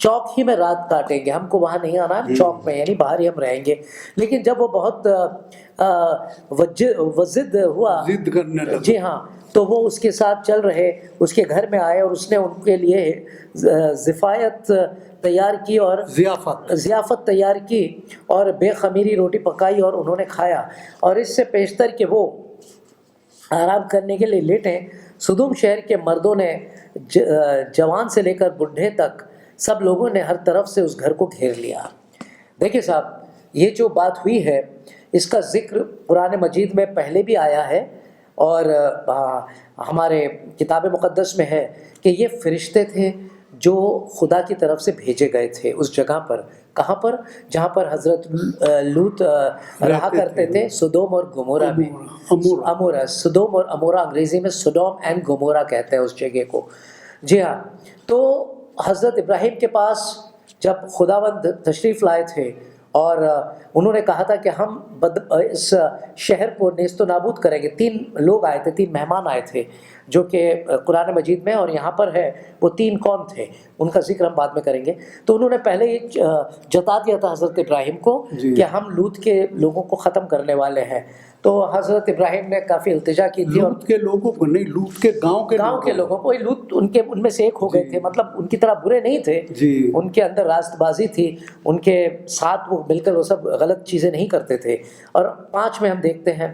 چوک ہی میں رات کاٹیں گے، ہم کو وہاں نہیں آنا، چوک میں یعنی باہر ہی ہم رہیں گے. لیکن جب وہ بہت وضد ہوا، ضد کرنے لگا. جی ہاں، تو وہ اس کے ساتھ چل رہے، اس کے گھر میں آئے اور اس نے ان کے لیے ضفایت تیار کی اور ضیافت تیار کی اور بے خمیری روٹی پکائی اور انہوں نے کھایا. اور اس سے پیشتر کہ وہ آرام کرنے کے لیے لیٹیں، سدوم شہر کے مردوں نے جوان سے لے کر بڈھے تک سب لوگوں نے ہر طرف سے اس گھر کو گھیر لیا. دیکھیں صاحب، یہ جو بات ہوئی ہے اس کا ذکر قرآن مجید میں پہلے بھی آیا ہے اور ہمارے کتاب مقدس میں ہے کہ یہ فرشتے تھے جو خدا کی طرف سے بھیجے گئے تھے اس جگہ پر. کہاں پر؟ جہاں پر حضرت لوط رہا کرتے تھے، سدوم اور گمورہ میں. امورا، سدوم اور امورا، انگریزی میں سڈوم اینڈ گمورا کہتے ہیں اس جگہ کو. جی ہاں، تو حضرت ابراہیم کے پاس جب خداوند تشریف لائے تھے اور انہوں نے کہا تھا کہ ہم اس شہر کو نیست و نابود کریں گے. 3 لوگ آئے تھے، 3 مہمان آئے تھے جو کہ قرآن مجید میں اور یہاں پر ہے. وہ 3 کون تھے ان کا ذکر ہم بعد میں کریں گے. تو انہوں نے پہلے یہ جتا دیا تھا حضرت ابراہیم کو کہ ہم لوط کے لوگوں کو ختم کرنے والے ہیں. تو حضرت ابراہیم نے کافی التجا کی تھی، اور لوط کے لوگوں کو نہیں، لوط کے گاؤں کے لوگوں کو. لوط ان میں سے ایک ہو گئے تھے، مطلب ان کی طرح برے نہیں تھے، ان کے اندر راست بازی تھی، ان کے ساتھ وہ مل کر وہ سب غلط چیزیں نہیں کرتے تھے. اور 5 میں ہم دیکھتے ہیں،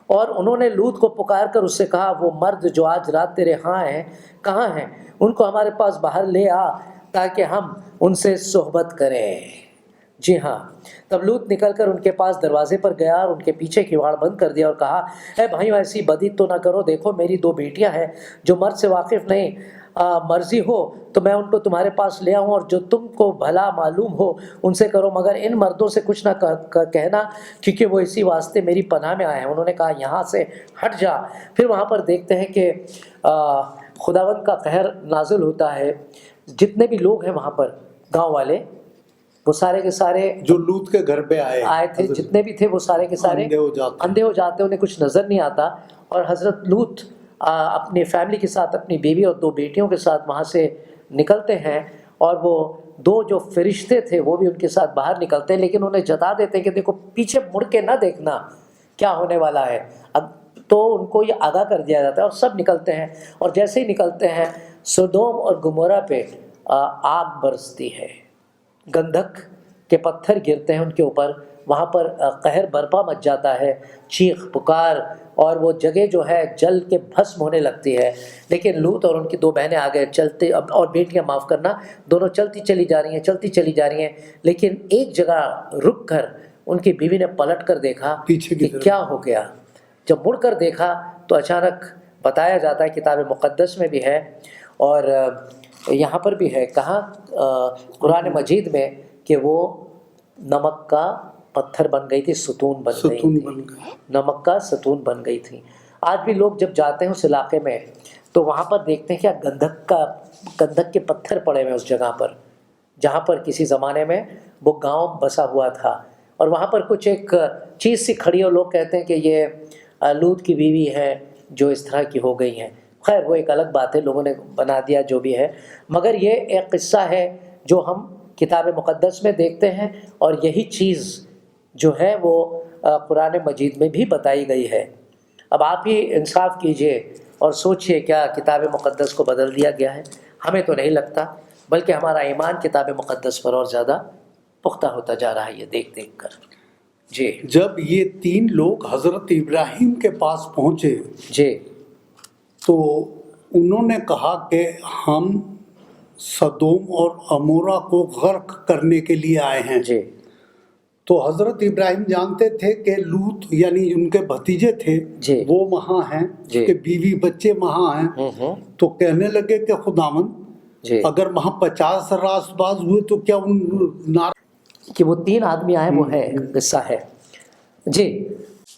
اور انہوں نے لوط کو پکار کر اس سے کہا وہ مرد جو آج رات تیرے ہاں ہیں کہاں ہیں؟ ان کو ہمارے پاس باہر لے آ تاکہ ہم ان سے صحبت کریں. جی ہاں، تب لوط نکل کر ان کے پاس دروازے پر گیا اور ان کے پیچھے کیواڑ بند کر دیا اور کہا اے بھائیو ایسی بدی تو نہ کرو، دیکھو میری 2 بیٹیاں ہیں جو مرد سے واقف نہیں، مرضی ہو تو میں ان کو تمہارے پاس لے آؤں اور جو تم کو بھلا معلوم ہو ان سے کرو، مگر ان مردوں سے کچھ نہ کہنا کیونکہ وہ اسی واسطے میری پناہ میں آئے ہیں. انہوں نے کہا یہاں سے ہٹ جا. پھر وہاں پر دیکھتے ہیں کہ خداوند کا قہر نازل ہوتا ہے. جتنے بھی لوگ ہیں وہاں پر گاؤں والے، وہ سارے کے سارے جو لوط کے گھر پہ آئے تھے، جتنے بھی تھے وہ سارے کے سارے اندھے ہو جاتے، انہیں کچھ نظر نہیں آتا. اور حضرت لوط اپنی فیملی کے ساتھ، اپنی بیوی اور 2 بیٹیوں کے ساتھ وہاں سے نکلتے ہیں، اور وہ 2 جو فرشتے تھے وہ بھی ان کے ساتھ باہر نکلتے ہیں، لیکن انہیں جتا دیتے ہیں کہ دیکھو پیچھے مڑ کے نہ دیکھنا کیا ہونے والا ہے. اب تو ان کو یہ آگاہ کر دیا جاتا ہے اور سب نکلتے ہیں. اور جیسے ہی نکلتے ہیں سدوم اور گمورہ پہ آگ برستی ہے، گندھک کے پتھر گرتے ہیں ان کے اوپر، وہاں پر قہر برپا مچ جاتا ہے، چیخ پکار، اور وہ جگہ جو ہے جل کے بھسم ہونے لگتی ہے. لیکن لوط اور ان کی 2 بہنیں آگے چلتے، اور بیٹیاں معاف کرنا، دونوں چلتی چلی جا رہی ہیں. لیکن ایک جگہ رک کر ان کی بیوی نے پلٹ کر دیکھا کہ کیا ہو گیا. جب مڑ کر دیکھا تو اچانک بتایا جاتا ہے، کتاب مقدس میں بھی ہے اور یہاں پر بھی ہے، کہاں قرآن مجید میں، کہ وہ نمک کا پتھر بن گئی تھی، ستون بن گئی تھی، نمک کا ستون بن گئی تھی. آج بھی لوگ جب جاتے ہیں اس علاقے میں تو وہاں پر دیکھتے ہیں کہ گندھک کے پتھر پڑے ہوئے اس جگہ پر جہاں پر کسی زمانے میں وہ گاؤں بسا ہوا تھا. اور وہاں پر کچھ ایک چیز سی کھڑی ہے، اور لوگ کہتے ہیں کہ یہ لوط کی بیوی ہے جو اس طرح کی ہو گئی ہیں. خیر وہ ایک الگ بات ہے، لوگوں نے بنا دیا جو بھی ہے، مگر یہ ایک قصہ ہے جو ہم کتاب مقدس میں دیکھتے ہیں، اور یہی چیز جو ہے وہ قرآن مجید میں بھی بتائی گئی ہے. اب آپ ہی انصاف کیجئے اور سوچئے کیا کتاب مقدس کو بدل دیا گیا ہے؟ ہمیں تو نہیں لگتا، بلکہ ہمارا ایمان کتاب مقدس پر اور زیادہ پختہ ہوتا جا رہا ہے یہ دیکھ دیکھ کر. جی، جب یہ 3 لوگ حضرت ابراہیم کے پاس پہنچے جی، تو انہوں نے کہا کہ ہم سدوم اور امورا کو غرق کرنے کے لیے آئے ہیں. جی، تو حضرت ابراہیم جانتے تھے کہ لوط یعنی ان کے بھتیجے تھے جی، وہ وہاں ہیں، جی، کہ بیوی بچے وہاں ہیں. تو کہنے لگے کہ خداوند جی، اگر وہاں 50 راست باز ہوئے تو کیا ان کہ وہ 3 آدمی آئے وہ ہے قصہ ہے. جی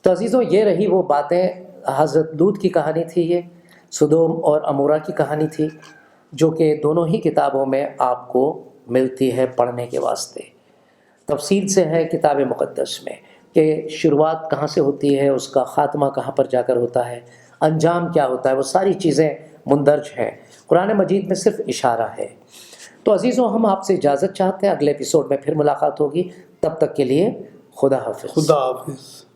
تو عزیزوں، یہ رہی وہ باتیں، حضرت لوط کی کہانی تھی، یہ سدوم اور امورا کی کہانی تھی، جو کہ دونوں ہی کتابوں میں آپ کو ملتی ہے پڑھنے کے واسطے. تفصیل سے ہے کتاب مقدس میں کہ شروعات کہاں سے ہوتی ہے، اس کا خاتمہ کہاں پر جا کر ہوتا ہے، انجام کیا ہوتا ہے، وہ ساری چیزیں مندرج ہیں. قرآن مجید میں صرف اشارہ ہے. تو عزیزوں ہم آپ سے اجازت چاہتے ہیں، اگلے ایپیسوڈ میں پھر ملاقات ہوگی، تب تک کے لیے خدا حافظ. خدا حافظ.